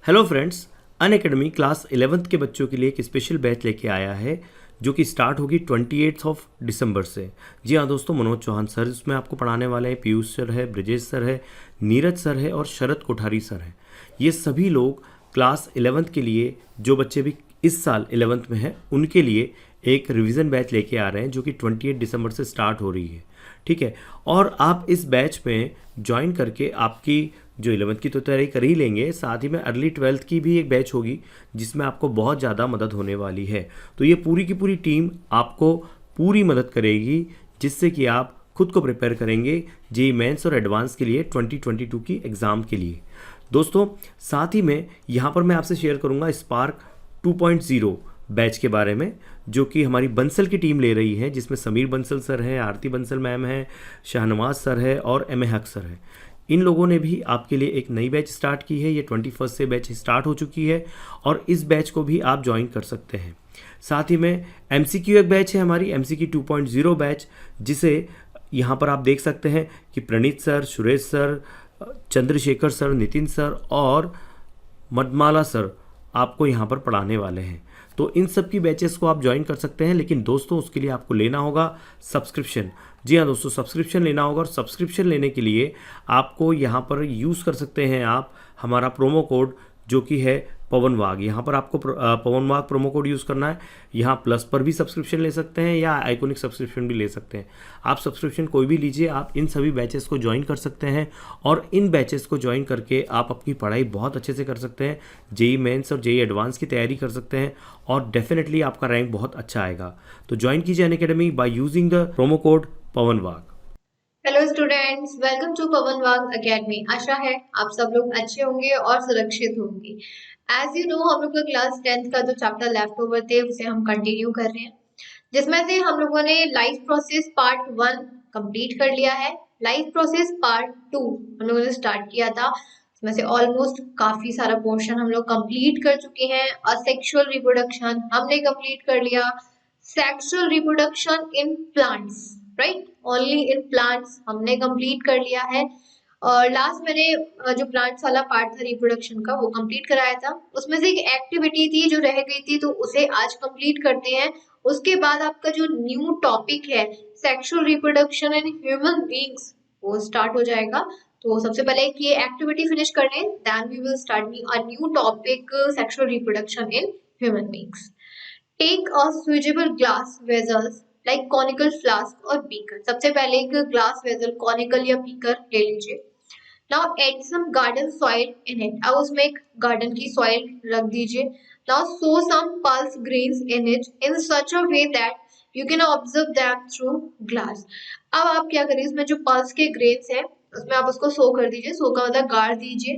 Hello friends, Unacademy class 11th के बच्चों के लिए एक स्पेशल बैच लेके आया है जो कि स्टार्ट होगी 28 दिसंबर से। जी हाँ दोस्तों, मनोज चौहान सर इसमें आपको पढ़ाने वाले हैं, पीयूष सर है, ब्रजेश सर है, नीरज सर है और शरद कोठारी सर है। ये सभी लोग क्लास 11th के लिए, जो बच्चे भी इस साल 11th में हैं उनके लिए एक रिवीजन बैच लेके आ रहे हैं जो कि 28 दिसंबर से स्टार्ट हो रही है। ठीक है, और आप इस बैच में ज्वाइन करके आपकी जो 11th की तो तैयारी कर ही लेंगे, साथ ही में अर्ली 12th की भी एक बैच होगी जिसमें आपको बहुत ज़्यादा मदद होने वाली है। तो ये पूरी की पूरी टीम आपको पूरी मदद करेगी, जिससे कि आप खुद को प्रिपेयर करेंगे जेईई मेंस और एडवांस के लिए 2022 की एग्ज़ाम के लिए। दोस्तों, साथ ही में यहाँ पर मैं आपसे शेयर करूँगा स्पार्क 2.0 बैच के बारे में, जो कि हमारी बंसल की टीम ले रही है, जिसमें समीर बंसल सर है, आरती बंसल मैम है, शाहनवाज सर है और एम ए हक सर है। इन लोगों ने भी आपके लिए एक नई बैच स्टार्ट की है। ये 21 से बैच स्टार्ट हो चुकी है और इस बैच को भी आप ज्वाइन कर सकते हैं। साथ ही में MCQ एक बैच है हमारी, MCQ 2.0 बैच, जिसे यहाँ पर आप देख सकते हैं कि Praneet sir, Suresh sir, Chandrashekhar sir, Nitin sir और मधमाला सर आपको यहाँ पर पढ़ाने वाले हैं। तो इन सब की बैचेस को आप ज्वाइन कर सकते हैं, लेकिन दोस्तों उसके लिए आपको लेना होगा सब्सक्रिप्शन। जी हाँ दोस्तों, सब्सक्रिप्शन लेना होगा और सब्सक्रिप्शन लेने के लिए आपको यहाँ पर यूज़ कर सकते हैं आप हमारा प्रोमो कोड, जो कि है पवन वाग। यहाँ पर आपको पवन वाग प्रोमो कोड यूज़ करना है। यहाँ प्लस पर भी सब्सक्रिप्शन ले सकते हैं या आइकॉनिक सब्सक्रिप्शन भी ले सकते हैं। आप सब्सक्रिप्शन कोई भी लीजिए, आप इन सभी बैचेस को ज्वाइन कर सकते हैं और इन बैचेस को ज्वाइन करके आप अपनी पढ़ाई बहुत अच्छे से कर सकते हैं। जेईई मेंस और जेईई एडवांस की तैयारी कर सकते हैं और डेफिनेटली आपका रैंक बहुत अच्छा आएगा। तो ज्वाइन कीजिए Unacademy by using the promo code Pawan Wagh. Hello students, welcome to Pawan Wagh academy. आशा है आप सब लोग अच्छे होंगे और सुरक्षित होंगे। एज यू नो, हम लोग का क्लास 10th का जो चैप्टर लेफ्ट ओवर थे उसे हम कंटिन्यू कर रहे हैं, जिसमें से हम लोगों ने लाइफ प्रोसेस पार्ट 1 कंप्लीट कर लिया है। लाइफ प्रोसेस पार्ट 2 हम लोगों ने स्टार्ट किया था, उसमें से ऑलमोस्ट काफी सारा पोर्शन हम लोग कंप्लीट कर चुके हैं। असेक्सुअल रिप्रोडक्शन हमने कंप्लीट कर लिया। Sexual reproduction in plants, right, only in plants हमने कंप्लीट कर लिया है। और लास्ट मैंने जो प्लांट्स वाला पार्ट था रिप्रोडक्शन का वो कंप्लीट कराया था। उसमें से एक एक्टिविटी थी जो रह गई थी, तो उसे आज कंप्लीट करते हैं। उसके बाद आपका जो न्यू टॉपिक है sexual reproduction in human beings, वो स्टार्ट हो जाएगा। तो सबसे पहले एक ये एक्टिविटी फिनिश कर लें, then we will start a new topic sexual reproduction in human beings. Take a switchable glass vessels like conical flask और बीकर। सबसे पहले एक ग्लास वेजल कॉनिकल या बीकर ले लीजिए। Now add some garden soil in it. अब उसमें एक गार्डन की सॉइल रख दीजिए। Now sow some pulse grains in it in such a way that you can observe them through glass. अब आप क्या करिए, इसमें जो पल्स के ग्रेन्स हैं उसमें आप उसको सो कर दीजिए। सो का मतलब गाड़ दीजिए।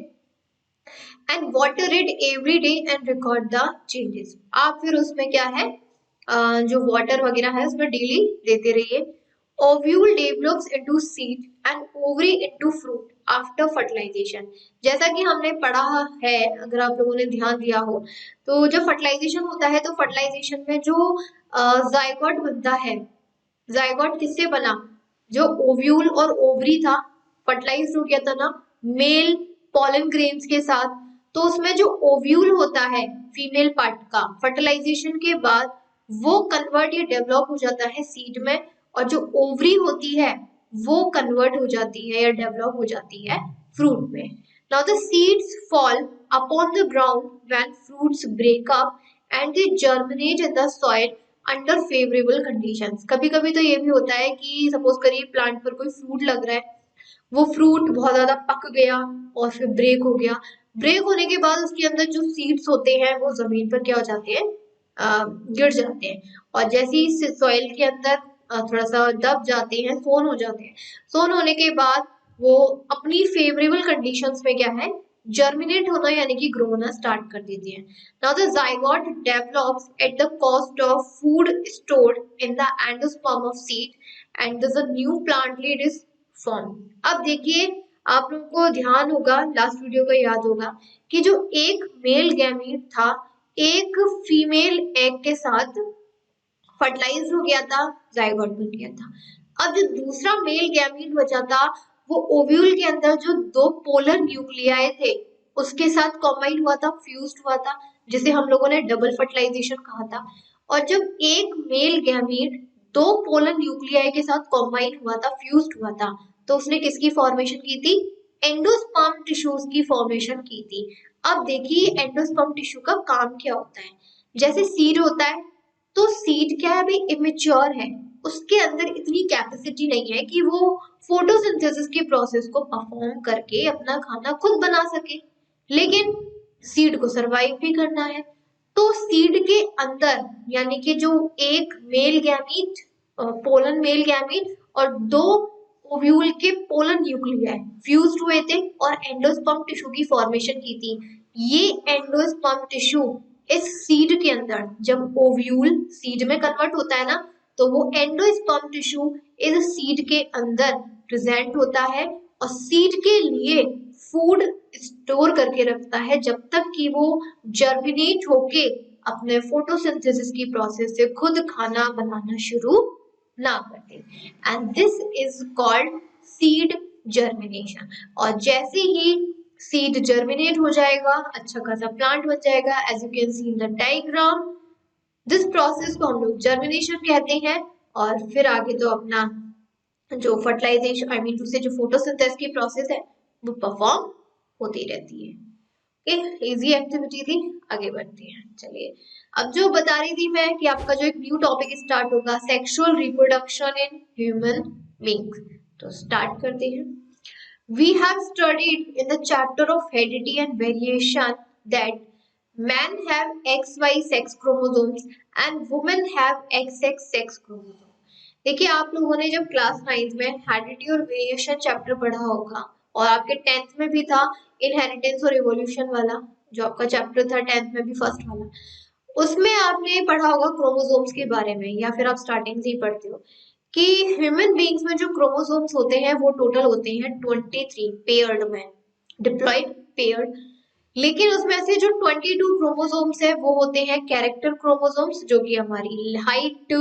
And water it every day and record the changes. आप फिर उसमें क्या है, जो वाटर वगैरह है उसमें डेली देते रहिए। Ovule develops into seed and ovary into fruit after fertilization. जैसा कि हमने पढ़ा है, अगर आप लोगों ने ध्यान दिया हो, तो जब फर्टिलाइजेशन होता है तो फर्टिलाइजेशन में जो जायगोट बनता है, जायगोट किससे बना, जो ओव्यूल और ओवरी था फर्टिलाइज हो गया था ना मेल पॉलन ग्रेन्स के साथ। तो उसमें जो ओव्यूल होता है फीमेल पार्ट का, फर्टिलाइजेशन के बाद वो कन्वर्ट या डेवलप हो जाता है सीड में, और जो ओवरी होती है वो कन्वर्ट हो जाती है या डेवलप हो जाती है फ्रूट में। Now the seeds fall upon the ground when fruits break up and they germinate in the soil under favourable conditions. कभी कभी तो ये भी होता है कि सपोज करिए प्लांट पर कोई फ्रूट लग रहा है, वो फ्रूट बहुत ज्यादा पक गया और फिर ब्रेक हो गया। ब्रेक होने के बाद उसके अंदर जो सीड्स होते हैं वो जमीन पर क्या हो जाते हैं, गिर जाते हैं। और जैसे ही सॉइल के अंदर थोड़ा सा दब जाते हैं, सोन हो जाते हैं, सोन होने के बाद वो अपनी फेवरेबल कंडीशंस में क्या है, जर्मिनेट होना यानी कि ग्रो होना स्टार्ट कर देती है। Now the zygote develops at the cost of food stored in the endosperm of seed and the new plantlet is form. अब देखिए, आप लोगों को ध्यान होगा, लास्ट वीडियो का याद होगा कि जो एक मेल गैमीट था एक फीमेल एग के साथ फर्टिलाइज हो गया था, जाइगोट बन गया था। अब जो दूसरा मेल गैमीट बचा था वो ओव्यूल के अंदर जो दो पोलर न्यूक्लियाई थे उसके साथ कॉम्बाइन हुआ था, फ्यूज्ड हुआ था, जिसे हम लोगों ने डबल फर्टिलाइजेशन कहा था। और जब एक मेल गैमीट दो पोलर न्यूक्लियाई के साथ कॉम्बाइन हुआ था, फ्यूज्ड हुआ था, तो उसने किसकी फॉर्मेशन की थी? एंडोस्पर्म टिश्यूज की फॉर्मेशन की थी। अब देखिए एंडोस्पर्म टिश्यू का काम क्या होता है। जैसे सीड होता है, तो सीड क्या है भाई, इमेच्योर है, उसके अंदर इतनी कैपेसिटी नहीं है कि वो फोटोसिंथेसिस के प्रोसेस को परफॉर्म करके अपना खाना खुद बना सके, लेकिन सीड को सरवाइव भी करना है। तो सीड के अंदर यानी कि जो एक male gamete, pollen male gamete और दो ओव्यूल के पोलन न्यूक्लियाई फ्यूज्ड हुए थे और एंडोस्पर्म टिश्यू की फॉर्मेशन की थी। ये एंडोस्पर्म टिश्यू इस सीड के अंदर जब ओव्यूल सीड में कन्वर्ट होता है ना, तो वो एंडोस्पर्म टिश्यू इस सीड के अंदर प्रेजेंट होता है और सीड के लिए फूड स्टोर करके रखता है जब तक कि वो जर्मिनेट होके अपने फोटोसिंथेसिस की प्रोसेस से खुद खाना बनाना शुरू ना कर दे। And this is called seed germination. और जैसे ही सीड जर्मिनेट हो जाएगा, अच्छा खासा प्लांट बन जाएगा, as you can see in the diagram. This process को हम लोग जर्मिनेशन कहते हैं। और फिर आगे तो अपना जो फर्टिलाइजेशन आई मीन टू से जो फोटोसिंथेसिस की प्रोसेस है वो परफॉर्म होती रहती है। इजी एक्टिविटी थी, आगे बढ़ते हैं। चलिए, अब जो बता रही थी मैं कि आपका जो एक न्यू टॉपिक स्टार्ट होगा, sexual reproduction in human beings, तो स्टार्ट करते हैं। We have studied in the chapter of heredity and variation that men have XY sex chromosomes and women have XX sex chromosomes। देखिए आप लोगों ने जब class 9 में हेरिडिटी और वेरिएशन चैप्टर पढ़ा होगा, और आपके 10th में भी था इनहेरिटेंस और इवोल्यूशन वाला, जो आपका चैप्टर था 10th में भी फर्स्ट वाला, उसमें आपने पढ़ा होगा क्रोमोसोम्स के बारे में, या फिर आप स्टार्टिंग से ही पढ़ते हो कि ह्यूमन बीइंग्स में जो क्रोमोसोम्स होते हैं वो टोटल होते हैं 23 पेयर्ड में, डिप्लॉयड पेयर्ड। लेकिन उसमें से जो 22 क्रोमोसोम्स है वो होते हैं कैरेक्टर क्रोमोसोम्स, जो कि हमारी height,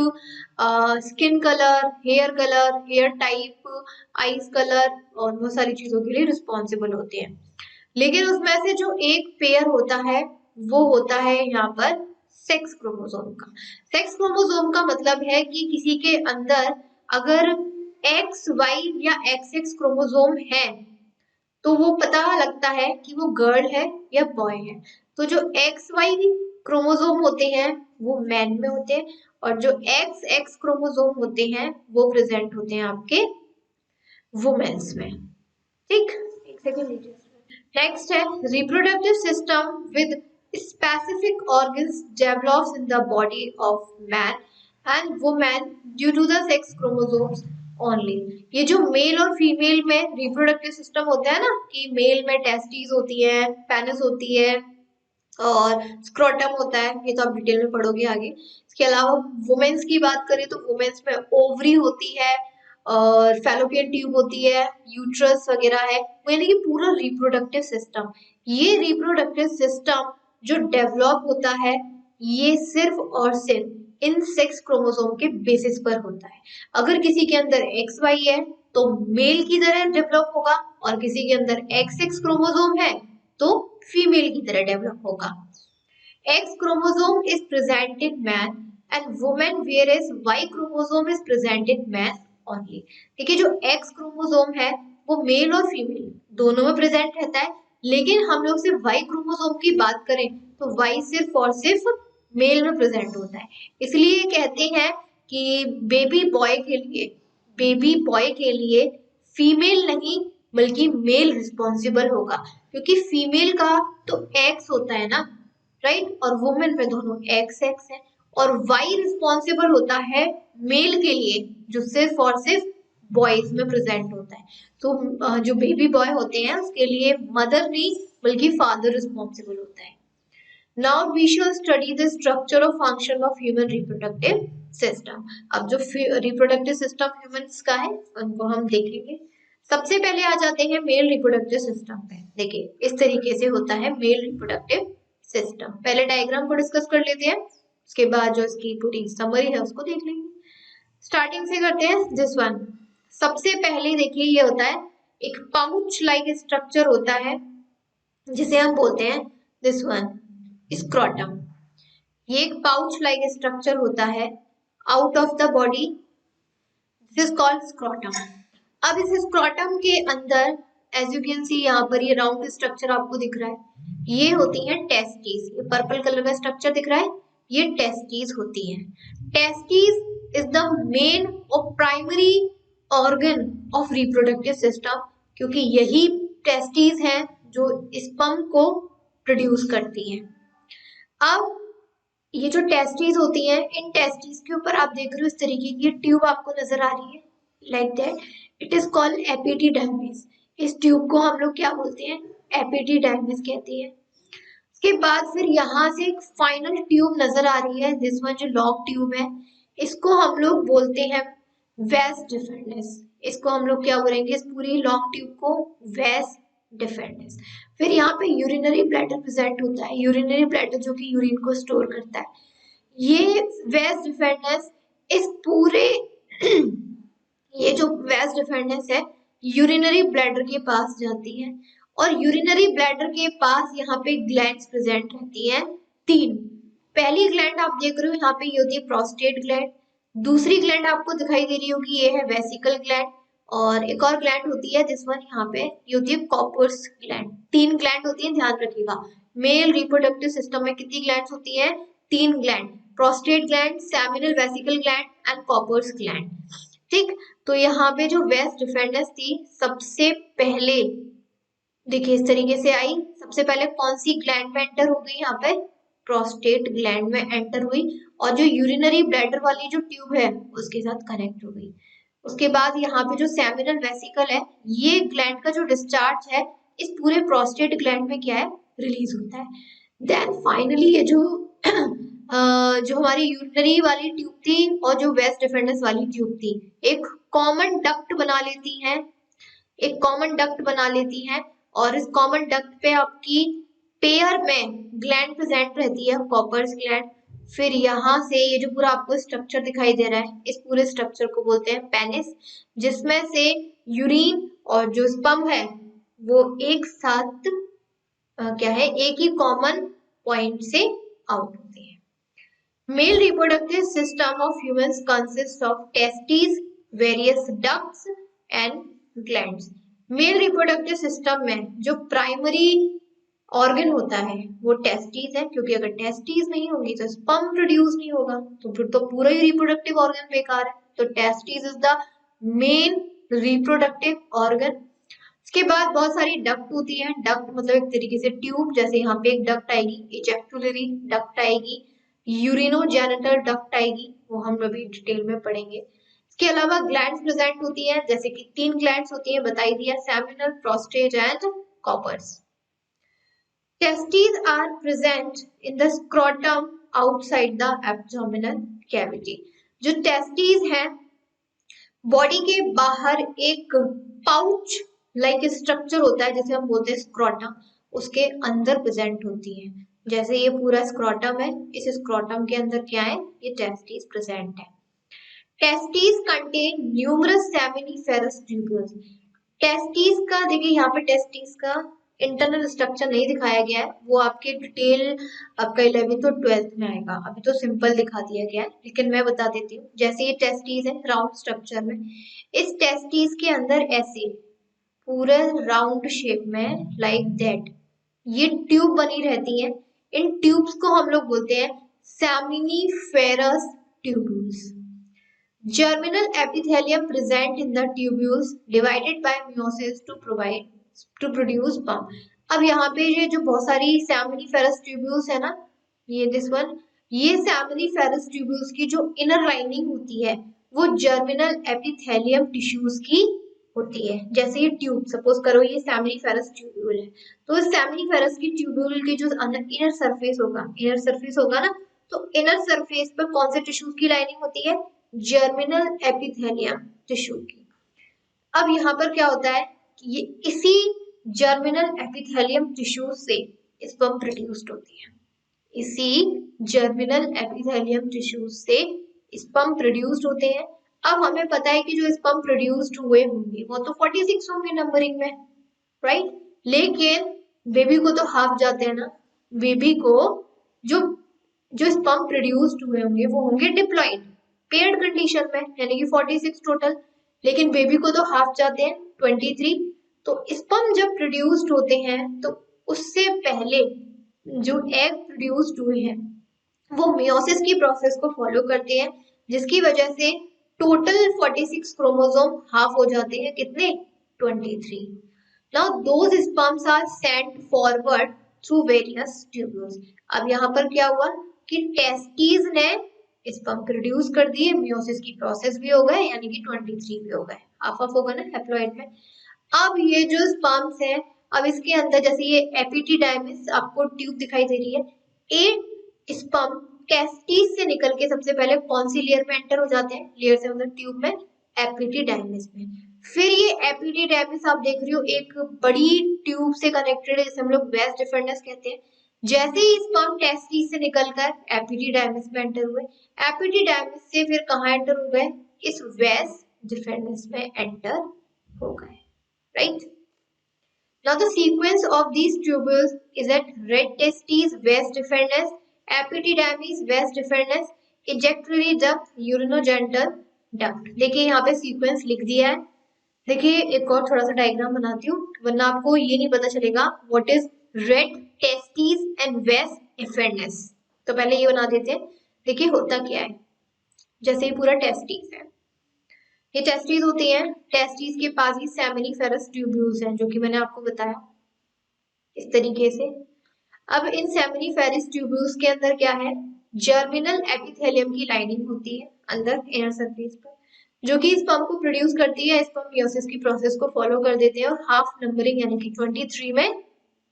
skin colour, hair type, eyes colour और बहुत सारी चीजों के लिए रिस्पॉन्सिबल होते हैं। लेकिन उसमें से जो एक पेयर होता है वो होता है यहाँ पर सेक्स क्रोमोसोम का। सेक्स क्रोमोसोम का मतलब है कि किसी के अंदर अगर एक्स वाई या एक्स एक्स क्रोमोसोम है तो वो पता लगता है कि वो गर्ल है या बॉय है। तो जो एक्स वाई क्रोमोसोम होते हैं वो मैन में होते हैं, और जो एक्स एक्स क्रोमोसोम होते हैं वो प्रेजेंट होते हैं आपके वुमेन्स में। ठीक, एक सेकेंड लीजिए। नेक्स्ट है reproductive system with specific organs develops in the body of man and women due to the sex chromosomes only. ये जो मेल और फीमेल में रिप्रोडक्टिव सिस्टम होता है ना, कि मेल में टेस्टिस होती है, पेनिस होती है और स्क्रोटम होता है, ये तो आप डिटेल में पढ़ोगे आगे। इसके अलावा वुमेन्स की बात करें तो वुमेन्स में ओवरी होती है और फैलोपियन ट्यूब होती है, यूट्रस वगैरह है, यानी कि पूरा रिप्रोडक्टिव सिस्टम। ये रिप्रोडक्टिव सिस्टम जो डेवलप होता है ये सिर्फ और सिर्फ इन सेक्स क्रोमोसोम के बेसिस पर होता है। अगर किसी के अंदर एक्स वाई है तो मेल की तरह डेवलप होगा, और किसी के अंदर एक्स एक्स क्रोमोसोम है तो फीमेल की तरह डेवलप होगा। X chromosome is present in man and woman, whereas Y chromosome is present in man only। देखिए जो X क्रोमोसोम है वो मेल और फीमेल दोनों में प्रेजेंट रहता है, लेकिन हम लोग सिर्फ Y क्रोमोसोम की बात करें तो Y सिर्फ और सिर्फ मेल में प्रेजेंट होता है। इसलिए कहते हैं कि बेबी बॉय के लिए फीमेल नहीं बल्कि मेल रिस्पॉन्सिबल होगा, क्योंकि फीमेल का तो एक्स होता है ना, राइट, और वुमेन में दोनों एक्स एक्स है, और वाई रिस्पॉन्सिबल होता है मेल के लिए जो सिर्फ और सिर्फ बॉयज में प्रेजेंट होता है। तो जो बेबी बॉय होते हैं उसके लिए मदर नहीं बल्कि फादर रिस्पॉन्सिबल होता है। Now we shall study the structure or function of human reproductive system। अब जो reproductive system humans का है उनको हम देखेंगे। सबसे पहले आ जाते हैं मेल रिप्रोडक्टिव सिस्टम पे। देखिए इस तरीके से होता है मेल रिप्रोडक्टिव सिस्टम। पहले डायग्राम को डिस्कस कर लेते हैं, उसके बाद जो इसकी पूरी समरी है उसको देख लेंगे। स्टार्टिंग से करते हैं दिस वन। सबसे पहले देखिए ये होता है एक पाउच लाइक स्ट्रक्चर होता है जिसे हम बोलते हैं दिस वन स्क्रोटम। ये एक पाउच लाइक स्ट्रक्चर होता है out of the body, this is called scrotum. अब इस स्क्रोटम के अंदर एज यू कैन सी यहाँ पर ये राउंड स्ट्रक्चर आपको दिख रहा है, ये होती हैं टेस्टीज। ये पर्पल कलर का स्ट्रक्चर दिख रहा है, ये टेस्टीज होती हैं। टेस्टीज इज द मेन और primary organ of reproductive system, क्योंकि यही टेस्टीज हैं जो स्पर्म को प्रोड्यूस करती हैं। अब ये जो टेस्टीज होती हैं, इन टेस्टीज के ऊपर आप देख रहे हो इस तरीके की ट्यूब आपको नजर आ रही है, like that it is called epididymis. इस ट्यूब को हम लोग क्या बोलते हैं? एपिडिडर्मिस कहते हैं। उसके बाद फिर यहाँ से एक फाइनल ट्यूब नजर आ रही है, दिस वन जो लॉन्ग ट्यूब है, इसको हम लोग बोलते हैं वेस डिफरेंस। इसको हम लोग क्या बोलेंगे, इस पूरी लॉन्ग ट्यूब को वेस डिफरेंस। फिर यहाँ पे यूरिनरी ब्लैडर प्रेजेंट होता है, यूरिनरी ब्लैडर जो कि यूरिन को स्टोर करता है। ये वेस डिफरेंस इस पूरे ये जो वेस डिफरेंस है यूरिनरी ब्लैडर के पास जाती है, और यूरिनरी ब्लैडर के पास यहाँ पे ग्लैंड्स प्रेजेंट रहती हैं तीन। पहली ग्लैंड आप देख रहे हो यहाँ पे, ये होती है प्रोस्टेट ग्लैंड। दूसरी ग्लैंड आपको दिखाई दे रही होगी, ये है वेसिकल ग्लैंड। और एक और ग्लैंड होती है दिस वन, यहाँ पे ये होती है कॉपर्स ग्लैंड। तीन ग्लैंड होती है, ध्यान रखिएगा। मेल रिप्रोडक्टिव सिस्टम में कितनी ग्लैंड्स होती है? तीन gland, prostate gland, seminal vesicle gland and cowper's gland. ठीक, तो यहाँ पे जो वेस डिफरेंस थी सबसे पहले देखिए इस तरीके से आई। सबसे पहले कौन सी ग्लैंड में एंटर हो गई? यहाँ पे प्रोस्टेट ग्लैंड में एंटर हुई, और जो यूरिनरी ब्लैडर वाली जो ट्यूब है उसके साथ कनेक्ट हो गई। उसके बाद यहाँ पे जो सेमिनल वेसिकल है, ये ग्लैंड का जो डिस्चार्ज है इस पूरे प्रोस्टेट ग्लैंड में क्या है? रिलीज होता है। देन फाइनली ये जो जो हमारी यूरिनरी वाली ट्यूब थी और जो वेस डिफरेंस वाली ट्यूब थी, एक कॉमन डक्ट बना लेती हैं, एक कॉमन डक्ट बना लेती हैं, और इस कॉमन डक्ट पे आपकी पेयर में ग्लैंड प्रेजेंट रहती है, कॉपर्स ग्लैंड। फिर यहाँ से ये जो पूरा आपको स्ट्रक्चर दिखाई दे रहा है, इस पूरे स्ट्रक्चर को बोलते हैं पेनिस, जिसमें से यूरिन और जो स्पर्म है वो एक साथ क्या है, एक ही कॉमन पॉइंट से आउट होते हैं। Male reproductive system of humans consists of testes, various ducts and glands. Male reproductive system में जो प्राइमरी ऑर्गन होता है वो टेस्टीज है, क्योंकि अगर टेस्टीज नहीं होंगी तो स्पर्म प्रोड्यूस नहीं होगा, तो फिर तो पूरा ही रिप्रोडक्टिव ऑर्गन बेकार है। तो testes is the main reproductive organ. उसके बाद बहुत सारी डक्ट होती है। डक्ट मतलब एक तरीके से ट्यूब, जैसे यहाँ पे एक डक्ट आएगी, इजैक्युलरी डक्ट आएगी, यूरिनोजेनिटल डक्ट आएगी, वो हम अभी डिटेल में पढ़ेंगे। इसके अलावा ग्लैंड्स प्रेजेंट होती हैं, जैसे कि तीन ग्लैंड्स होती हैं, बताई दिया, seminal, prostate and cowper's. Testes are present in the scrotum outside the abdominal cavity. जो टेस्टीज हैं बॉडी के बाहर एक पाउच लाइक स्ट्रक्चर होता है, जैसे हम बोलते हैं स्क्रोटम, उसके अंदर प्रेजेंट होती है। जैसे ये पूरा स्क्रोटम है, इस स्क्रोटम के अंदर क्या है? ये टेस्टीज प्रेजेंट है। Testes contain numerous seminiferous tubules. Testes का देखिए यहाँ पे टेस्टीज का इंटरनल स्ट्रक्चर नहीं दिखाया गया है, वो आपके डिटेल आपका 11th और 12th में आएगा। अभी तो सिंपल दिखा दिया गया है, लेकिन मैं बता देती हूँ। जैसे ये टेस्टीज है राउंड स्ट्रक्चर में, इस टेस्टीज के अंदर ऐसे पूरे राउंड शेप में लाइक दैट ये ट्यूब बनी रहती है। इन ट्यूब्स को हम लोग बोलते हैं seminiferous tubules. Germinal epithelium present in the tubules divided by meiosis to produce sperm. अब यहाँ पे ये जो बहुत सारी सेमिनिफेरस ट्यूब्यूल्स है ना, ये दिस वन, ये सेमिनिफेरस ट्यूब्यूल्स की जो इनर लाइनिंग होती है वो जर्मिनल एपिथेलियम टिश्यूज की होती है। जैसे ये ट्यूब, सपोज करो ये सेमिनिफेरस ट्यूब्यूल है, तो इस सेमिनिफेरस की ट्यूब्यूल की जो इनर सरफेस होगा ना, तो इनर सरफेस पर कौन से टिश्यूज की लाइनिंग होती है? जर्मिनल एपिथेलियम टिश्यू की। अब यहाँ पर क्या होता है कि ये इसी जर्मिनल एपिथेलियम टिश्यू से स्पर्म प्रोड्यूस्ड होती है। इसी जर्मिनल एपिथेलियम टिश्यू से स्पर्म प्रोड्यूस्ड होते हैं। अब हमें पता है कि जो स्पर्म प्रोड्यूस्ड हुए होंगे वो तो 46 होंगे नंबरिंग में, राइट? लेकिन बेबी को तो हाफ जाते हैं ना, बेबी को जो जो स्पर्म प्रोड्यूस्ड हुए होंगे वो होंगे डिप्लॉइड पेयर्ड कंडीशन में, यानी कि 46 टोटल, लेकिन बेबी को तो हाफ जाते हैं 23। तो स्पर्म जब प्रोड्यूस्ड होते हैं तो उससे पहले जो एग प्रोड्यूस्ड हुए हैं वो मियोसिस की प्रोसेस को फॉलो करते हैं, जिसकी वजह से टोटल 46 क्रोमोसोम हाफ हो जाते हैं, कितने, 23। Now those sperms are sent forward through various tubules. अब यहाँ पर क्या हुआ कि टेस्टीज ने स्पर्म प्रोड्यूस कर दिए, मियोसिस की प्रोसेस भी हो गए, यानी कि 23 भी हो गए, हाफ हाफ होगा ना हैप्लॉइड में। अब ये जो स्पर्म्स है, अब इसके अंदर जैसे ये एपिडिडाइमिस आपको ट्यूब दिखाई दे रही है, ए स्पर्म टेस्टिस से निकल के सबसे पहले कौन सी लेयर में एंटर हो जाते हैं, लेयर से मतलब ट्यूब में, एपिडिडाइमिस में। फिर ये एपिडिडाइमिस आप देख रहे हो एक बड़ी ट्यूब से कनेक्टेड है, जिसे हम लोग वेस्ट डिफरेंस कहते हैं। जैसे ही स्पर्म टेस्टिस से निकलकर एपिडिडाइमिस में एंटर हुए, एपिडिडाइमिस से फिर कहाँ एंटर हो गए, इस वेस्ट डिफरेंस में एंटर हो गए, right? Now the sequence of these tubules is that red testes, vas deferens, epididymis, vas deferens, ejectory duct, urinogenital duct। देखिए यहाँ पे सीक्वेंस लिख दिया है। देखिए एक और थोड़ा सा डायग्राम बनाती हूँ, वरना आपको ये नहीं पता चलेगा what is rete testes and vas efferens. तो पहले ये बना देते हैं। देखिए होता क्या है, जैसे ये पूरा टेस्टीज है, ये टेस्टीज होती हैं, टेस्टीज के पास ही सेमिनिफेरस ट्यूब्यूल्स हैं, जो कि मैंने आपको बताया इस तरीके से। अब इन सेमिनिफेरस ट्यूब्यूल्स के अंदर क्या है, जर्मिनल एपिथेलियम की लाइनिंग होती है अंदर इनर सरफेस पर, जो कि स्पर्म को प्रोड्यूस करती है। स्पर्म मियोसिस की प्रोसेस को फॉलो कर देते हैं और हाफ नंबरिंग यानी कि 23 में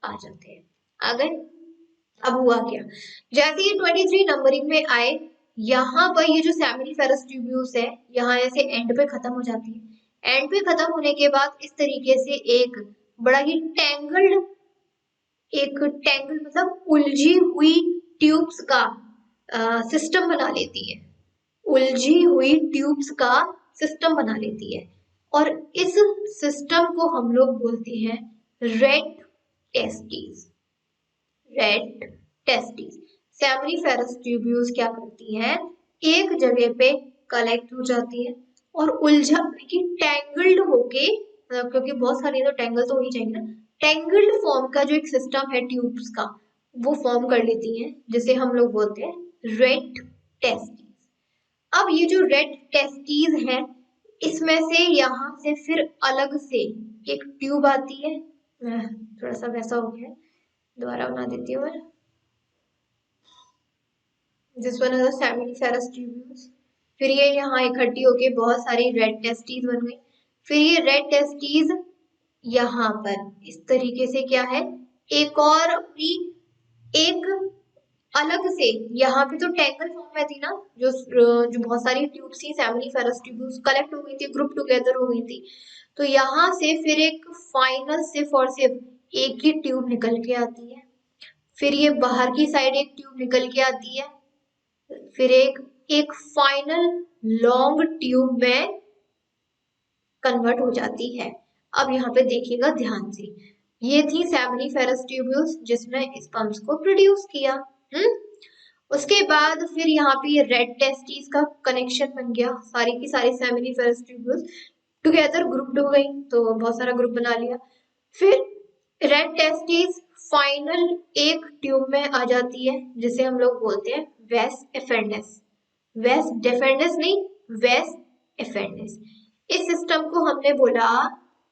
आ जाते हैं। आ गए। अब हुआ क्या, जैसे ये 23 नंबरिंग में आए, यहाँ पर ये जो सेमिनिफेरस ट्यूब्यूल्स है यहाँ ऐसे एंड पे खत्म हो जाती है। एंड पे खत्म होने के बाद इस तरीके से एक बड़ा ही टैंगल्ड, एक टैंगल मतलब उलझी हुई ट्यूब्स का सिस्टम बना लेती है, उलझी हुई ट्यूब्स का सिस्टम बना लेती है। और इस सिस्टम को हम लोग बोलते हैं rete testes. Rete testes seminiferous tubules क्या करती हैं, एक जगह पे कलेक्ट हो जाती है और उलझा कि टैंगल्ड होके, क्योंकि बहुत सारी तो टैंगल तो हो ही जाएंगे ना, टैंगल्ड फॉर्म का जो एक सिस्टम है ट्यूब्स का वो फॉर्म कर लेती हैं, जिसे हम लोग बोलते हैं रेड टेस्टीज। अब ये जो रेड टेस्टीज है, इसमें से यहाँ से फिर अलग से एक ट्यूब आती है, थोड़ा सा वैसा हो गया, दोबारा बना देती हूँ मैं। This one is seminiferous tubules. फिर ये यहाँ इकट्ठी होके बहुत सारी रेड टेस्टीज बन गई। फिर ये रेड टेस्टीज यहाँ पर इस तरीके से क्या है, एक और अपनी एक अलग से, यहाँ पे तो टैंगल फॉर्म में थी ना, जो बहुत सारी ट्यूब्स थी सेमिनिफेरस ट्यूब्यूल्स कलेक्ट हो गई थी, ग्रुप टुगेदर हो गई थी। तो यहाँ से फिर एक फाइनल सिर्फ और सिर्फ एक ही ट्यूब निकल के आती है। फिर ये बाहर की साइड एक ट्यूब निकल के आती है, फिर एक फाइनल लॉन्ग ट्यूब में कन्वर्ट हो जाती है। अब यहाँ पे देखिएगा ध्यान से, ये थी सेमिनिफेरस ट्यूब्यूल्स जिसने स्पर्म्स को प्रोड्यूस किया। उसके बाद फिर यहाँ पे ये रेड टेस्टीज का कनेक्शन बन गया, सारी की सारी सेमिनिफेरस ट्यूब्यूल्स टुगेदर ग्रुप्ड हो गई, तो बहुत सारा ग्रुप बना लिया। फिर रेड टेस्टीज फाइनल एक ट्यूब में आ जाती है, जिसे हम लोग बोलते हैं वेस एफेरेंस। वेस डेफेरेंस नहीं, वेस एफेरेंस। इस सिस्टम को हमने बोला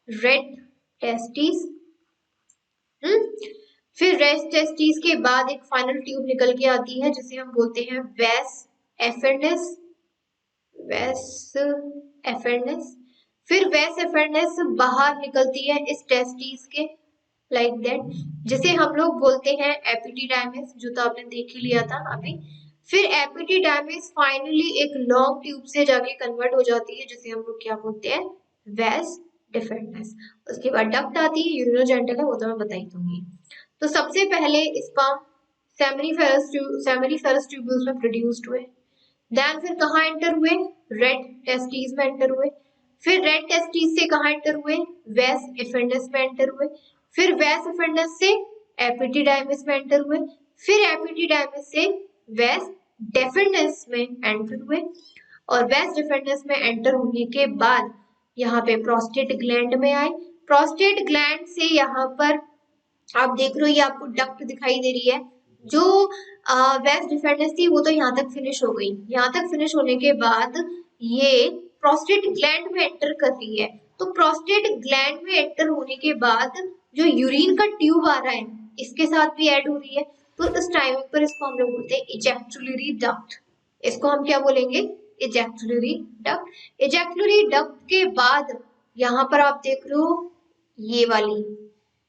रेड टेस्टीज। फिर रेड टेस्टीज के बाद एक फाइनल ट्यूब निकल के आती है, जिसे हम बोलते हैं वेस एफेरेंस। वेस एफेरेंस। फिर वेस एफेरेंस बाहर निकलती है इस टेस्टीज के, लाइक दैट, जिसे हम लोग बोलते हैं एपिडिडाइमिस, जो तो आपने देख ही लिया था अभी। फिर एपिडिडाइमिस फाइनली एक लॉन्ग ट्यूब से जाके कन्वर्ट हो जाती है, जिसे हम लोग क्या बोलते हैं, वेस डिफरेंस। उसके बाद डक्ट आती है, यूरिनोजेनिटल है, वो तो मैं बता ही दूंगी। तो सबसे पहले स्पर्म सेमिनिफेरस ट्यूब्यूल्स में प्रोड्यूस्ड हुए, देन फिर कहाँ एंटर हुए, रेड टेस्टीज में एंटर हुए। फिर रेड टेस्टीज से कहाँ एंटर हुए, वेस एफेरेंस में एंटर हुए। फिर वेस एफिडनेस से एपिडिडाइमिस में एंटर हुए, फिर एपिडिडाइमिस से वेस डेफिडनेस में एंटर हुए, और वेस डेफिडनेस में एंटर होने के बाद यहाँ पे प्रोस्टेट ग्लैंड में आए। प्रोस्टेट ग्लैंड से यहाँ पर आप देख रहे हो ये आपको डक्ट दिखाई दे रही है। जो वेस डिफेंडेंस थी वो तो यहाँ तक फिनिश हो गई। यहाँ तक फिनिश होने के बाद ये प्रोस्टेट ग्लैंड में एंटर कर रही है। तो प्रोस्टेट ग्लैंड में एंटर होने के बाद जो यूरिन का ट्यूब आ रहा है इसके साथ भी ऐड हो रही है। तो इस टाइमिंग पर इसको हम लोग बोलते हैं इजैक्युलरी डक्ट। इसको हम क्या बोलेंगे? इजैक्युलरी डक्ट। इजैक्युलरी डक्ट के बाद यहाँ पर आप देख रहे हो ये वाली,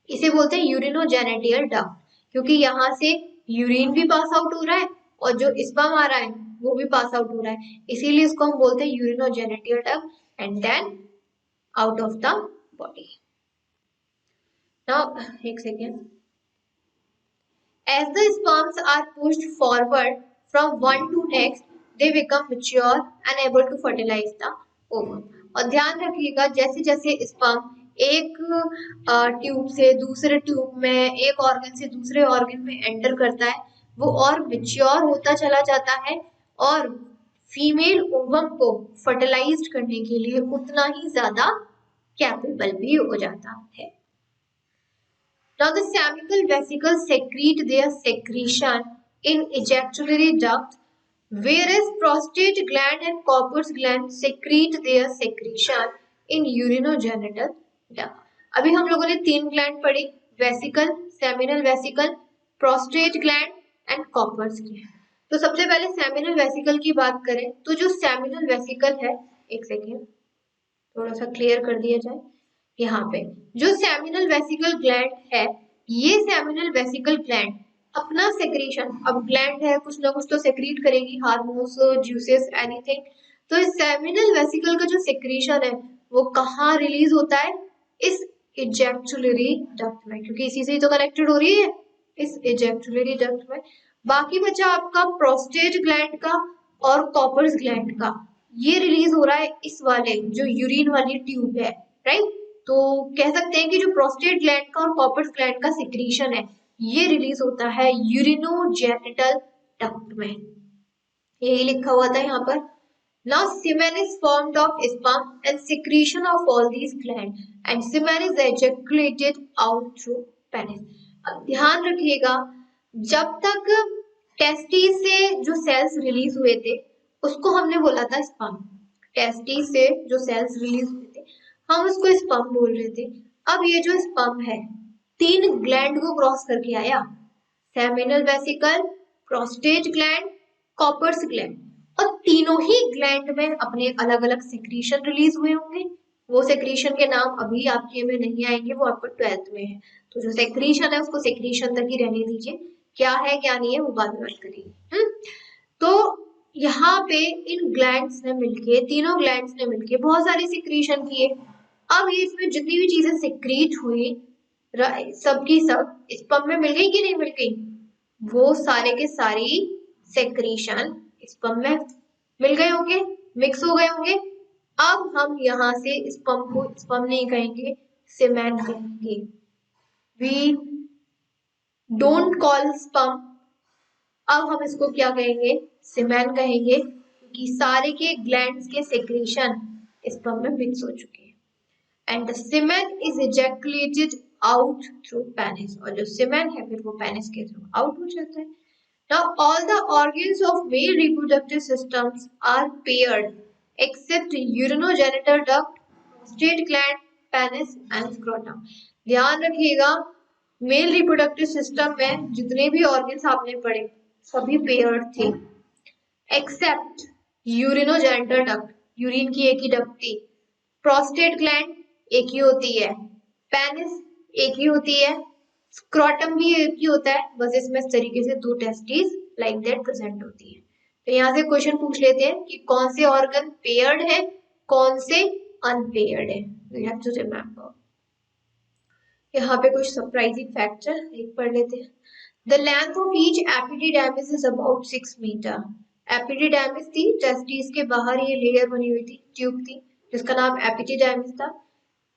इसे बोलते हैं यूरिनोजेनिटल डक्ट, क्योंकि यहाँ से यूरिन भी पास आउट हो रहा है और जो स्पर्म आ रहा है वो भी पास आउट हो रहा है, इसीलिए इसको हम बोलते हैं urinogenital duct and then out of the body. Now एक second. As the sperms are pushed forward from one to next, they become mature and able to fertilize the ovum. और ध्यान रखिएगा जैसे जैसे स्पर्म एक ट्यूब से दूसरे tube में, एक ऑर्गन से दूसरे ऑर्गन में एंटर करता है, वो और मेच्योर होता चला जाता है और फीमेल ओवम को फर्टिलाइज करने के लिए उतना ही ज्यादा कैपेबल भी हो जाता है। Now the seminal vesicles secrete their secretion in ejaculatory duct, whereas prostate gland and Cowper's gland secrete their secretion in urinogenital duct. अभी हम लोगों ने 3 ग्लैंड पढ़ी, vesicle, seminal vesicle, prostate gland and cowper's gland. तो सबसे पहले seminal vesicle की बात करें तो जो सेमिनल वेसिकल है, एक सेकेंड थोड़ा सा क्लियर कर दिया जाए। यहाँ पे जो सेमिनल वेसिकल ग्लैंड है, ये सेमिनल वेसिकल ग्लैंड अपना सेक्रीशन, अब ग्लैंड है कुछ ना कुछ तो सेक्रीट करेगी, हार्मोन्स, जूसेस, एनीथिंग। तो इस सेमिनल वेसिकल का जो सेक्रीशन है वो कहाँ रिलीज होता है? इस इजैक्युलरी डक्ट में, क्योंकि इसी से ही तो कनेक्टेड हो रही है, इस इजैक्युलरी डक्ट में। बाकी बचा आपका प्रोस्टेट ग्लैंड का और कॉपर्स ग्लैंड का, ये रिलीज हो रहा है इस वाले जो यूरिन वाली ट्यूब है, राइट। तो कह सकते हैं कि जो प्रोस्टेट ग्लैंड का और कॉपर्स ग्लैंड का सिक्रीशन है ये रिलीज होता है यूरिनोजेनिटल डक्ट में, यही लिखा हुआ था यहाँ पर। Now semen is formed of sperm and secretion of all these glands and semen is ejaculated out through penis. अब ध्यान रखिएगा जब तक टेस्टिस से जो सेल्स रिलीज हुए थे उसको हमने बोला था स्पर्म। टेस्टिस से जो सेल्स रिलीज हुए थे हम उसको स्पर्म बोल रहे थे। अब ये जो स्पर्म है 3 ग्लैंड को क्रॉस करके आया, seminal vesicle, prostate gland, cowper's gland, और तीनों ही ग्लैंड में अपने अलग अलग सेक्रीशन रिलीज हुए होंगे। वो सेक्रीशन के नाम अभी आपके में नहीं आएंगे, वो आपको 12th में है। तो जो सेक्रीशन है उसको सेक्रीशन तक ही रहने दीजिए, क्या है क्या नहीं है वो बाद में बात करेंगे। तो यहाँ पे इन ग्लैंड्स ने मिलके, तीनों ग्लैंड्स ने मिलके बहुत सारे सेक्रीशन किए। अब ये इसमें जितनी भी चीजें सेक्रीट हुई सबकी सब स्पर्म में मिल गई कि नहीं मिल गई? वो सारे के सारी सेक्रीशन स्पर्म में मिल गए होंगे, मिक्स हो गए होंगे। अब हम यहाँ से स्पर्म को स्पर्म नहीं कहेंगे, सीमेन कहेंगे। वी डोंट कॉल स्पर्म, अब हम इसको क्या कहेंगे? सीमेन कहेंगे, क्योंकि सारे के ग्लैंड्स के सेक्रीशन स्पर्म में मिक्स हो चुके हैं। And the semen is ejaculated out through penis, और जो सीमेन है फिर वो पेनिस के थ्रू आउट हो जाता है। Now all the organs of male reproductive systems are paired except urinogenital duct, prostate gland, penis and scrotum. ध्यान रखिएगा मेल रिप्रोडक्टिव सिस्टम में जितने भी ऑर्गन्स आपने पढ़े सभी पेयर्ड थे एक्सेप्ट यूरिनोजेनिटल डक्ट, यूरिन की एक ही डक्ट थी, प्रोस्टेट ग्लैंड एक ही होती है, पेनिस एक ही होती है, स्क्रोटम भी एक ही होता है, बस इसमें इस तरीके से 2 टेस्टिस लाइक दैट प्रेजेंट होती है। तो यहाँ से क्वेश्चन पूछ लेते हैं कि कौन से ऑर्गन पेयर्ड है, कौन से अनपेयर्ड है। We have to remember. यहाँ पे कुछ सरप्राइजिंग फैक्ट है, एक पढ़ लेते हैं। The length of each epididymis is about 6 metre. Epididymis थी, टेस्टिस के बाहर ये लेयर बनी हुई थी, ट्यूब थी जिसका नाम एपिडिडाइमिस था।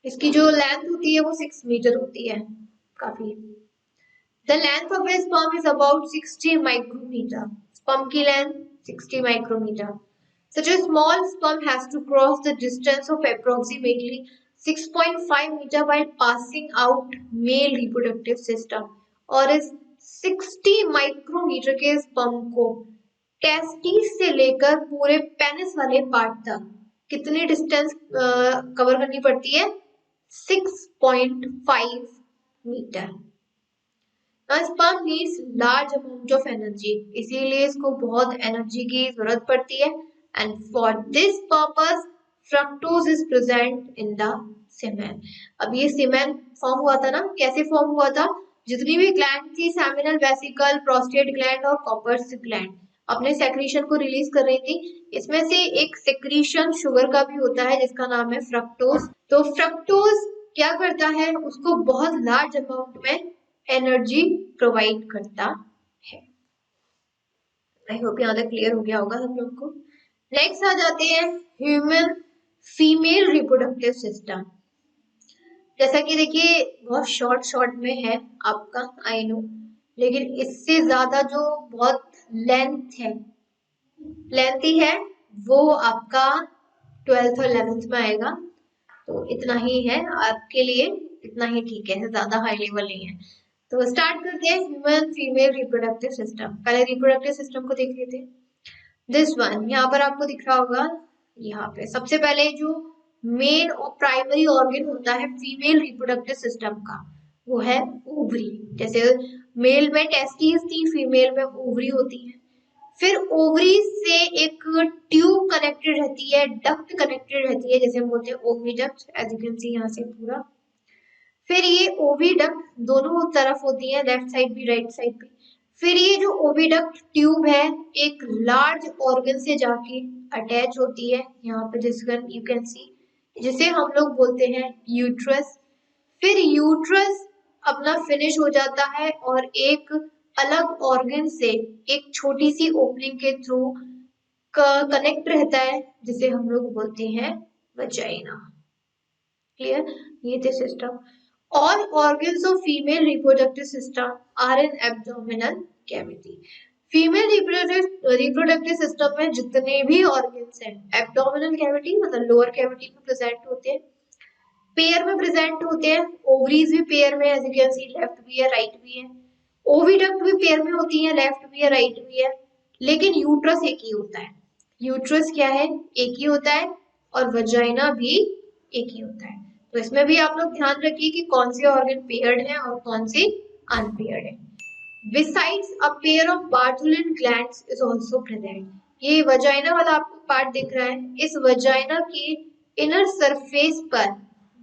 इसकी जो लेंथ होती है वो 6 मीटर होती है। काफी है। The length of a sperm is about 60 micrometer. Sperm की length 60 micrometer. Such a small sperm has to cross the distance of approximately 6.5 meter while passing out male reproductive system. और इस 60 माइक्रोमीटर के sperm को testis से लेकर पूरे penis वाले part तक कितनी डिस्टेंस कवर करनी पड़ती है? 6.5 metre. Sperm needs large amount of energy, इसीलिए इसको बहुत एनर्जी की जरूरत पड़ती है। And for this purpose fructose is present in the semen. अब ये सीमेन फॉर्म हुआ था ना, कैसे फॉर्म हुआ था? जितनी भी ग्लैंड थी, सेमिनल वेसिकल, प्रोस्टेट ग्लैंड और कॉपर्स ग्लैंड, अपने सेक्रीशन को रिलीज कर रही थी। इसमें से एक सेक्रीशन शुगर का भी होता है जिसका नाम है फ्रक्टोज। तो फ्रक्टोज क्या करता है? उसको बहुत लार्ज अमाउंट में एनर्जी प्रोवाइड करता है। आई होप यहाँ तक क्लियर हो गया होगा सब लोग को। नेक्स्ट आ जाते हैं ह्यूमन फीमेल रिप्रोडक्टिव सिस्टम। जैसा कि देखिए बहुत शॉर्ट में है आपका, आई नो, लेकिन इससे ज्यादा जो बहुत लेंथी है वो आपका 12th और 11th में आएगा। तो इतना ही है आपके लिए, इतना ही ठीक है, ज्यादा हाई लेवल नहीं है। तो स्टार्ट करते हैं ह्यूमन फीमेल रिप्रोडक्टिव सिस्टम। पहले रिप्रोडक्टिव सिस्टम को देख लेते हैं। दिस वन यहाँ पर आपको दिख रहा होगा, यहाँ पे सबसे पहले जो मेन और प्राइमरी ऑर्गन होता है फीमेल रिप्रोडक्टिव सिस्टम का, वो है ओवरी। जैसे मेल में टेस्टिस थी, फीमेल में ओवरी होती है। फिर ओवरी से एक ट्यूब कनेक्टेड रहती है, डक्ट कनेक्टेड रहती है, जैसे हम बोलते हैं oviduct, as you can see यहाँ से पूरा। फिर ये ओविडक्ट दोनों तरफ होती है, लेफ्ट साइड भी राइट साइड भी। फिर ये जो ओविडक्ट ट्यूब है एक लार्ज ऑर्गन से जाके अटैच होती है, यहाँ पे जिसका यू कैन सी, जिसे हम लोग बोलते हैं यूट्रस। फिर यूट्रस अपना फिनिश हो जाता है और एक अलग ऑर्गन से एक छोटी सी ओपनिंग के थ्रू कनेक्ट रहता है, जिसे हम लोग बोलते हैं वजाइना। क्लियर? ये थे system. All organs of female reproductive system are in abdominal cavity. Female reproductive system में जितने भी ऑर्गन्स हैं एब्डोमिनल कैविटी मतलब लोअर कैविटी में प्रेजेंट होते हैं, पेयर में प्रेजेंट होते हैं। ओवरीज भी पेयर में, as you can see, left भी है राइट भी है। ओविडक्ट भी पेयर में होती है, लेफ्ट भी है राइट भी है। लेकिन यूट्रस एक ही होता है। यूट्रस क्या है? एक ही होता है। और वजाइना भी एक ही होता है। तो इसमें भी आप लोग ध्यान रखिए कि कौन से ऑर्गन पेयर्ड हैं और कौन से अनपेयर्ड हैं। Besides, a pair of Bartholin glands is also present. ये वजाइना वाला आपको पार्ट दिख रहा है, इस वजाइना की इनर सरफेस पर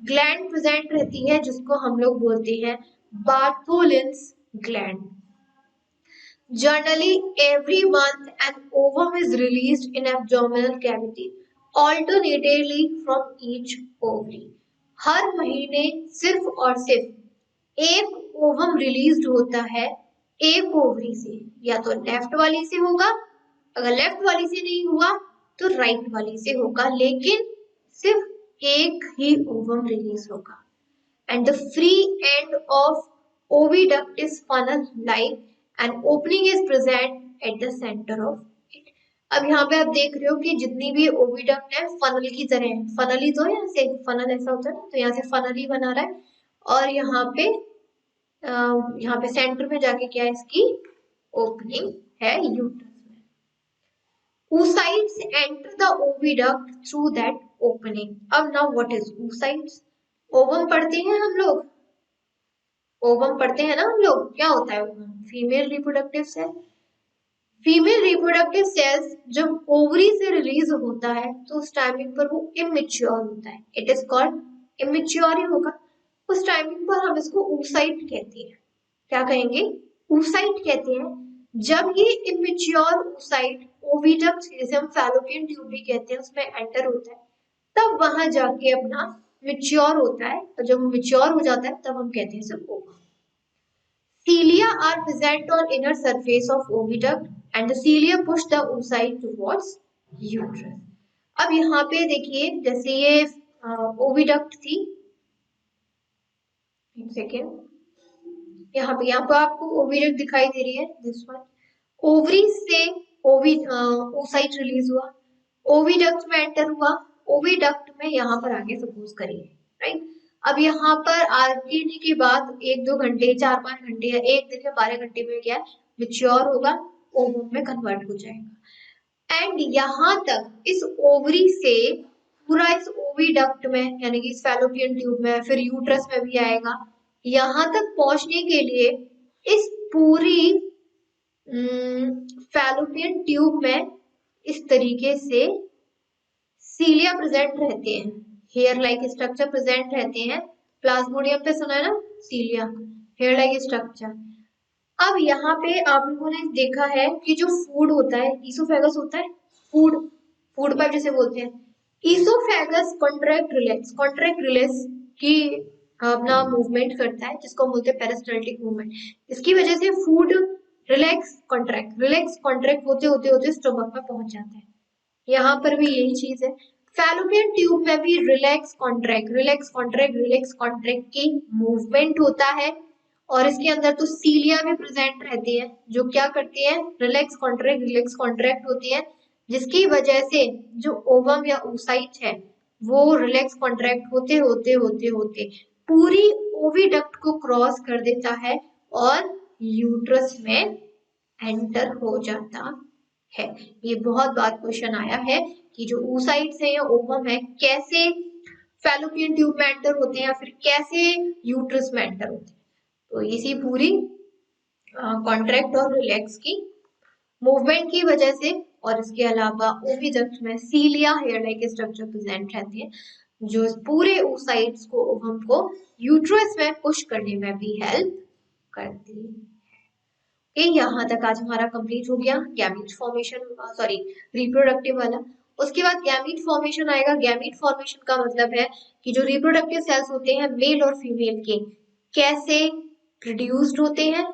ग्लैंड प्रेजेंट रहती है जिसको हम लोग बोलते हैं Bartholin's gland. Generally, every month an ovum is released in abdominal cavity alternately from each ovary. हर महीने सिर्फ और सिर्फ एक ओवम रिलीज होता है एक ओवरी से, या तो लेफ्ट वाली से होगा, अगर लेफ्ट वाली से नहीं हुआ तो राइट वाली से होगा, लेकिन सिर्फ एक ही ओवम रिलीज होगा। And the free end of oviduct is funnel like and opening is present at the centre of it. अब यहाँ पे आप देख रहे हो कि जितनी भी ओविडक्ट है फनल की तरह है। फनल ही तो है, यहाँ से फनल ऐसा होता है ना, तो यहाँ से फनल ही बना रहा है। और यहाँ पे सेंटर में जाके क्या है, इसकी ओपनिंग है यूट्रस में। oocytes enter the oviduct through that opening. अब now what is oocytes? Ovum पढ़ते हैं हम लोग, ओवम पढ़ते हैं ना हम लोग, क्या होता है ovum? Female reproductive cell. Female reproductive cells जब ओवरी से रिलीज होता है तो उस टाइमिंग पर वो इमेच्योर होता है, इट इज कॉल्ड इमेच्योर ही होगा। उस टाइमिंग पर हम इसको oocyte कहते हैं। क्या कहेंगे? oocyte कहते हैं। जब ये इमेच्योर oocyte ओविडक्ट, जिसे हम फैलोपियन ट्यूब भी कहते हैं, उसमें एंटर होता है, तब वहां जाके अपना मैच्योर होता है। और जब मैच्योर हो जाता है तब हम कहते हैं इसे ovum. Cilia are present on inner surface of oviduct and the cilia push the oocyte towards uterus. अब यहाँ पे देखिए, जैसे ये ओविडक्ट थी, एक सेकेंड, यहाँ पे आपको ओविडक्ट दिखाई दे रही है, दिस वन। ओवरी से ओसाइट रिलीज हुआ, ओविडक्ट में एंटर हुआ, ओविडक्ट में यहाँ पर आगे सपोज करिए, राइट। अब यहाँ पर आरकेडी के बाद 1-2 घंटे, 4-5 घंटे या 1 दिन या 12 घंटे में क्या मिच्योर होगा, ओवम में कन्वर्ट हो जाएगा। एंड यहाँ तक इस ओवरी से पूरा इस ओविडक्ट में यानी कि इस फैलोपियन ट्यूब में, फिर यूट्रस में भी आएगा। यहाँ तक पहुंचने के लिए इस पूरी फैलोपियन ट्यूब में इस तरीके से सीलिया प्रेजेंट रहते हैं, हेयर लाइक स्ट्रक्चर प्रेजेंट रहते हैं। प्लाज्मोडियम पे सुना है ना, सीलिया, हेयर लाइक स्ट्रक्चर। अब यहाँ पे आप लोगों ने देखा है कि जो फूड होता है, ईसोफेगस होता है, फूड फूड पाइप जिसे बोलते हैं, ईसोफेगस कॉन्ट्रैक्ट रिलैक्स की अपना मूवमेंट करता है, जिसको बोलते हैं पेरिस्टाल्टिक मूवमेंट। इसकी वजह से फूड रिलैक्स कॉन्ट्रैक्ट होते होते होते स्टमक में पहुंच जाता है। यहाँ पर भी यही चीज है, फैलोपियन ट्यूब में भी रिलैक्स कॉन्ट्रैक्ट की मूवमेंट होता है। और इसके अंदर तो सीलिया भी प्रेजेंट रहती है, जो क्या करती है, रिलैक्स कॉन्ट्रैक्ट होती है, जिसकी वजह से जो ओवम या oocyte है वो रिलैक्स कॉन्ट्रैक्ट होते होते होते होते पूरी ओविडक्ट को क्रॉस कर देता है और यूट्रस में एंटर हो जाता है। ये बहुत बार क्वेश्चन आया है कि जो oocytes है या ओवम है कैसे फैलोपियन ट्यूब में एंटर होते हैं या फिर कैसे यूट्रस में एंटर होते हैं। तो इसी पूरी कॉन्ट्रैक्ट और रिलैक्स की मूवमेंट की वजह से, और इसके अलावा ओविडक्ट में सीलिया हेयर लाइक स्ट्रक्चर प्रेजेंट रहते हैं, जो पूरे oocytes को, ओवम को यूट्रस में पुश करने में भी हेल्प करती है। यहाँ तक आज हमारा कंप्लीट हो गया गैमीट फॉर्मेशन, सॉरी रिप्रोडक्टिव वाला। उसके बाद गैमीट फॉर्मेशन आएगा। गैमीट फॉर्मेशन का मतलब है कि जो रिप्रोडक्टिव सेल्स होते हैं मेल और फीमेल के, कैसे प्रोड्यूस्ड होते हैं,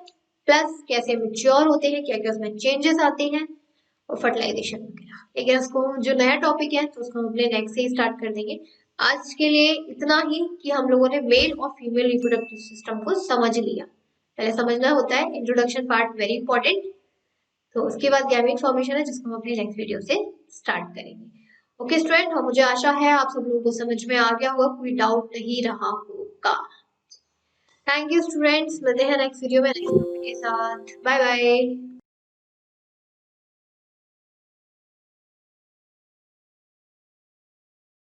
प्लस कैसे मेच्योर होते हैं, क्या क्या उसमें चेंजेस आते हैं, और फर्टिलाइजेशन वगैरह। ठीक है, उसको जो नया टॉपिक है तो उसको हम अपने नेक्स्ट से ही स्टार्ट कर देंगे। आज के लिए इतना ही कि हम लोगों ने मेल और फीमेल रिप्रोडक्टिव सिस्टम को समझ लिया। पहले समझना होता है, इंट्रोडक्शन पार्ट वेरी इंपॉर्टेंट। तो उसके बाद गैमेट फॉर्मेशन है, जिसको हम अपने नेक्स्ट वीडियो से स्टार्ट करेंगे। ओके स्टूडेंट, और मुझे आशा है आप सब लोगों को समझ में आ गया होगा, कोई डाउट नहीं रहा होगा। थैंक यू स्टूडेंट्स, मिलते हैं नेक्स्ट वीडियो में नेक्स्ट टॉपिक के साथ। Bye bye.